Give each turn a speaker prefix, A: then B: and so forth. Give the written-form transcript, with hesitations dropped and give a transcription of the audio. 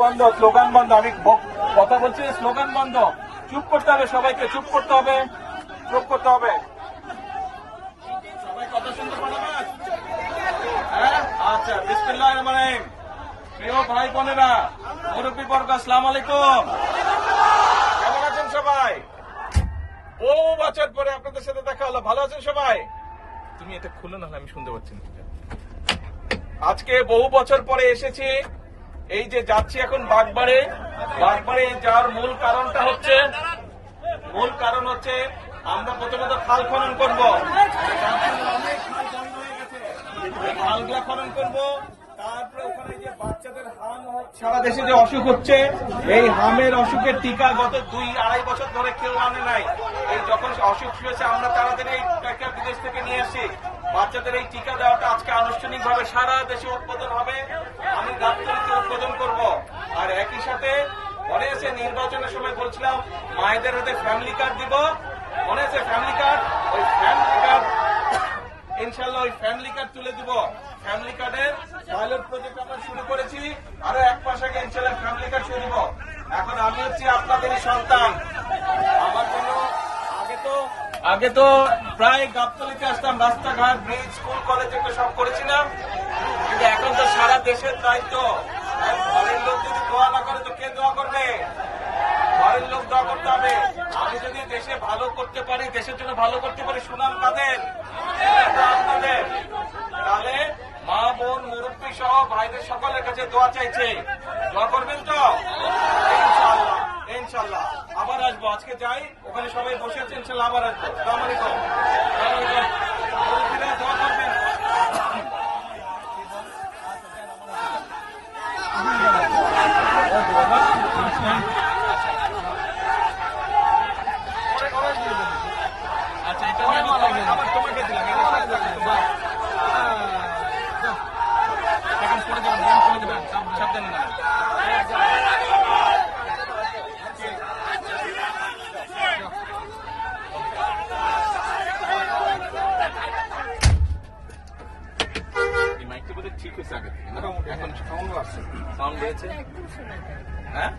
A: বন্ধ, স্লোগান বন্ধ। আমি কথা বলছি, স্লোগান বন্ধ। চুপ করতে হবে সবাইকে, চুপ করতে হবে, চুপ করতে হবে। সবাই কথা শুনতে পারবে? হ্যাঁ, আচ্ছা। বিসমিল্লাহির রহমানির রহিম। প্রিয় ভাই বোনেরা, মুরব্বী বর্গ, আসসালামু আলাইকুম। কেমন আছেন সবাই? বহু বছর পরে আপনাদের সাথে দেখা হলো। ভালো আছেন সবাই? তুমি এটা খুলো, না আমি শুনতে পাচ্ছি না। আজকে বহু বছর পরে এসেছি। এই যে যাচ্ছি এখন বাগবাড়ে। বাগবাড়ে যাওয়ার মূল কারণ হচ্ছে আমরা প্রথমত খাল খনন করবো। খালগুলা খনন করবো। তারপরে ওখানে যে বাচ্চাদের হাম, সারা দেশে যে অসুখ হচ্ছে, এই হামের অসুখের টিকা গত 2-2.5 বছর ধরে কেউ আনে নাই। এই যখন অসুখ শুয়েছে আমরা তাড়াতাড়ি এই টাকা বিদেশ থেকে নিয়ে আসি। বাচ্চাদের এই টিকা দেওয়াটা আজকে আনুষ্ঠানিকভাবে সারা দেশে উদ্বোধন হবে। আমি গাবতলীতে উদ্বোধন করব। আর একই সাথে মনে আছে নির্বাচনের সময় বলছিলাম মায়েদের হাতে ফ্যামিলি কার্ড দিব, মনে আছে? ফ্যামিলি কার্ড, ওই ফ্যামিলি কার্ড ইনশাল্লাহ ওই ফ্যামিলি কার্ড তুলে দিব। ফ্যামিলি কার্ডের পাইলট প্রজেক্ট আমরা শুরু করেছি। আরো 1 মাস আগে ইনশাল্লাহ ফ্যামিলি কার্ড শুরু দিব। এখন আমি হচ্ছি আপনাদেরই সন্তান। আমার জন্য আগে তো প্রায় গাবতলীতে আসতাম, রাস্তাঘাট, ব্রিজ, স্কুল, কলেজ এগুলো সব করেছিলাম। কিন্তু এখন তো সারা দেশের দায়িত্ব। ঘরের লোক যদি দোয়া না করে তো কে দোয়া করবে? ঘরের লোক দোয়া করতে হবে। আমি যদি দেশে ভালো করতে পারি, দেশের জন্য ভালো করতে পারি, সুনাম কাদের? আপনাদের। তাহলে মা, বোন, মুরব্বী সহ ভাইদের সকলের কাছে দোয়া চাইছে। দোয়া করবেন তো? ইনশাআল্লাহ, ইনশাআল্লাহ। আবার আসবো। আজকে যাই, ওখানে সবাই বসে আছে, ইনশাআল্লাহ আবার আসবো। আসসালামু আলাইকুম। মুরব্বীরা দোয়া করবেন। আচ্ছা, এটা আবার তোমাকে দিলাম। সাবধানে না। এই মাইকটা বোধহয় ঠিক হয়েছে আগে থেকে, এখন সাউন্ড আসছে। সাউন্ড হয়েছে, হ্যাঁ।